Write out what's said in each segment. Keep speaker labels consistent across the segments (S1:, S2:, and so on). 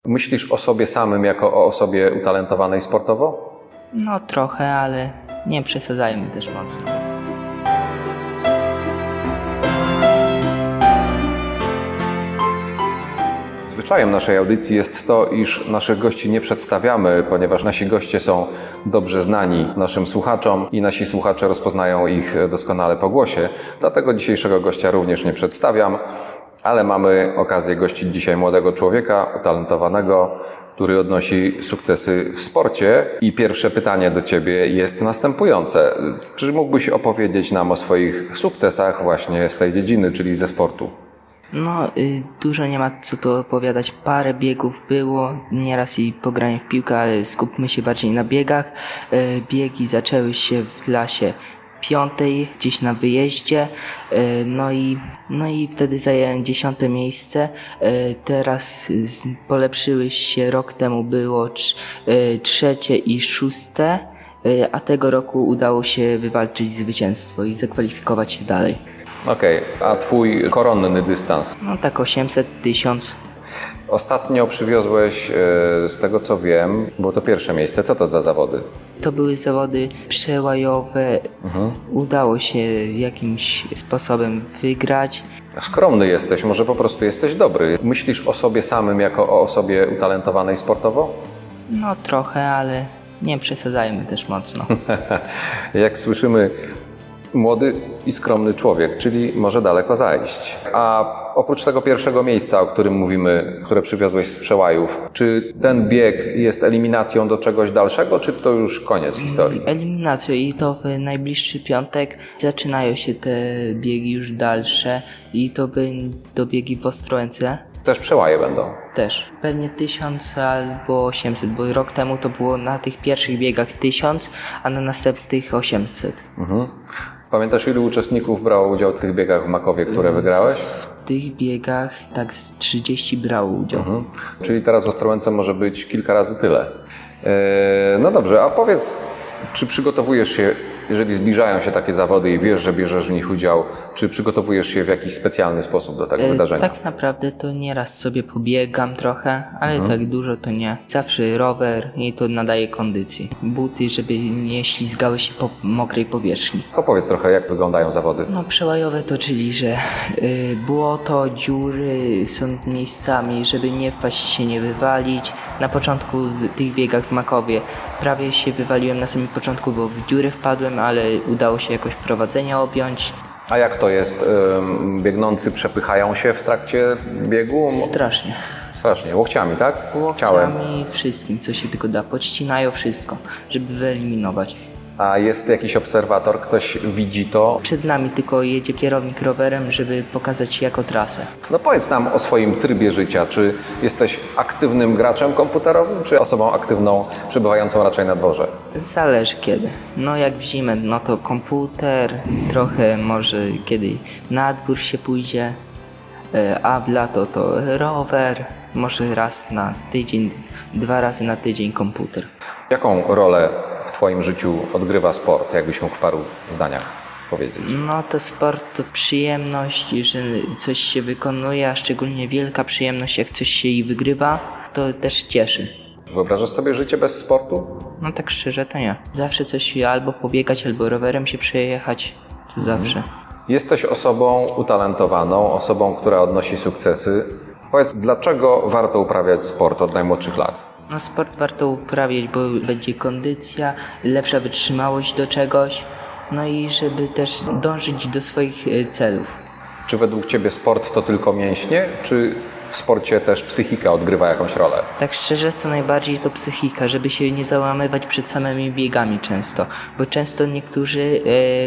S1: Myślisz o sobie samym jako o osobie utalentowanej sportowo?
S2: No trochę, ale nie przesadzajmy też mocno.
S1: Zwyczajem naszej audycji jest to, iż naszych gości nie przedstawiamy, ponieważ nasi goście są dobrze znani naszym słuchaczom i nasi słuchacze rozpoznają ich doskonale po głosie. Dlatego dzisiejszego gościa również nie przedstawiam, ale mamy okazję gościć dzisiaj młodego człowieka, utalentowanego, który odnosi sukcesy w sporcie. I pierwsze pytanie do Ciebie jest następujące. Czy mógłbyś opowiedzieć nam o swoich sukcesach właśnie z tej dziedziny, czyli ze sportu?
S2: No, dużo nie ma co tu opowiadać. Parę biegów było, nieraz i pogranie w piłkę, ale skupmy się bardziej na biegach. Biegi zaczęły się w klasie 5, gdzieś na wyjeździe, no i wtedy zająłem 10. miejsce. Teraz polepszyły się, rok temu było 3. i 6. A tego roku udało się wywalczyć zwycięstwo i zakwalifikować się dalej.
S1: Okej, a Twój koronny dystans?
S2: No tak 800, 1000.
S1: Ostatnio przywiozłeś, z tego co wiem, było to pierwsze miejsce. Co to za zawody?
S2: To były zawody przełajowe. Udało się jakimś sposobem wygrać.
S1: Skromny jesteś, może po prostu jesteś dobry. Myślisz o sobie samym jako o osobie utalentowanej sportowo?
S2: No trochę, ale nie przesadzajmy też mocno.
S1: Jak słyszymy, młody i skromny człowiek, czyli może daleko zajść. A oprócz tego pierwszego miejsca, o którym mówimy, które przywiozłeś z przełajów, czy ten bieg jest eliminacją do czegoś dalszego, czy to już koniec historii?
S2: Eliminacją i to w najbliższy piątek zaczynają się te biegi już dalsze i to będą biegi w Ostrołęce.
S1: Też przełaje będą.
S2: Też. Pewnie 1000 albo 800, bo rok temu to było na tych pierwszych biegach 1000, a na następnych 800.
S1: Pamiętasz, ilu uczestników brało udział w tych biegach w Makowie, które wygrałeś?
S2: W tych biegach tak z 30 brało udział.
S1: Czyli teraz w Ostrołęce może być kilka razy tyle. No dobrze, a powiedz, czy przygotowujesz się, jeżeli zbliżają się takie zawody i wiesz, że bierzesz w nich udział, czy przygotowujesz się w jakiś specjalny sposób do tego wydarzenia?
S2: Tak naprawdę to nieraz sobie pobiegam trochę, ale tak dużo to nie. Zawsze rower i to nadaje kondycji. Buty, żeby nie ślizgały się po mokrej powierzchni.
S1: Opowiedz trochę, jak wyglądają zawody.
S2: No przełajowe to, czyli że błoto, dziury są miejscami, żeby nie wpaść i się nie wywalić. Na początku w tych biegach w Makowie prawie się wywaliłem na samym początku, bo w dziury wpadłem, ale udało się jakoś prowadzenie objąć.
S1: A jak to jest? Biegnący przepychają się w trakcie biegu?
S2: Strasznie.
S1: Strasznie. Łokciami, tak? Ciałem.
S2: Łokciami, wszystkim, co się tylko da. Podcinają wszystko, żeby wyeliminować.
S1: A jest jakiś obserwator, ktoś widzi to?
S2: Przed nami tylko jedzie kierownik rowerem, żeby pokazać jako trasę.
S1: No powiedz nam o swoim trybie życia. Czy jesteś aktywnym graczem komputerowym, czy osobą aktywną, przebywającą raczej na dworze?
S2: Zależy kiedy. No jak w zimę, no to komputer, trochę może kiedy na dwór się pójdzie, a w lato to rower, może raz na tydzień, 2 razy na tydzień komputer.
S1: Jaką rolę w Twoim życiu odgrywa sport, jakbyś mógł w paru zdaniach powiedzieć?
S2: No to sport to przyjemność, że coś się wykonuje, a szczególnie wielka przyjemność, jak coś się i wygrywa, to też cieszy.
S1: Wyobrażasz sobie życie bez sportu?
S2: No tak szczerze to nie. Zawsze coś albo pobiegać, albo rowerem się przejechać, to zawsze.
S1: Jesteś osobą utalentowaną, osobą, która odnosi sukcesy. Powiedz, dlaczego warto uprawiać sport od najmłodszych lat?
S2: No sport warto uprawiać, bo będzie kondycja, lepsza wytrzymałość do czegoś, no i żeby też dążyć do swoich celów.
S1: Czy według Ciebie sport to tylko mięśnie, czy w sporcie też psychika odgrywa jakąś rolę?
S2: Tak szczerze to najbardziej to psychika, żeby się nie załamywać przed samymi biegami często, bo często niektórzy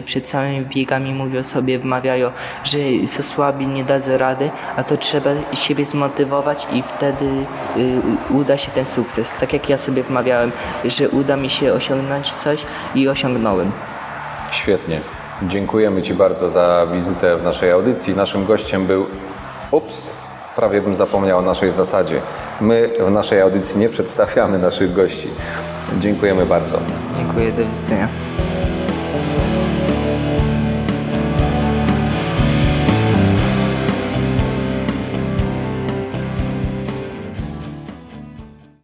S2: przed samymi biegami mówią sobie, wmawiają, że są słabi, nie dadzą rady, a to trzeba siebie zmotywować i wtedy uda się ten sukces. Tak jak ja sobie wmawiałem, że uda mi się osiągnąć coś i osiągnąłem.
S1: Świetnie. Dziękujemy Ci bardzo za wizytę w naszej audycji. Naszym gościem był... Prawie bym zapomniał o naszej zasadzie. My w naszej audycji nie przedstawiamy naszych gości. Dziękujemy bardzo.
S2: Dziękuję, do widzenia.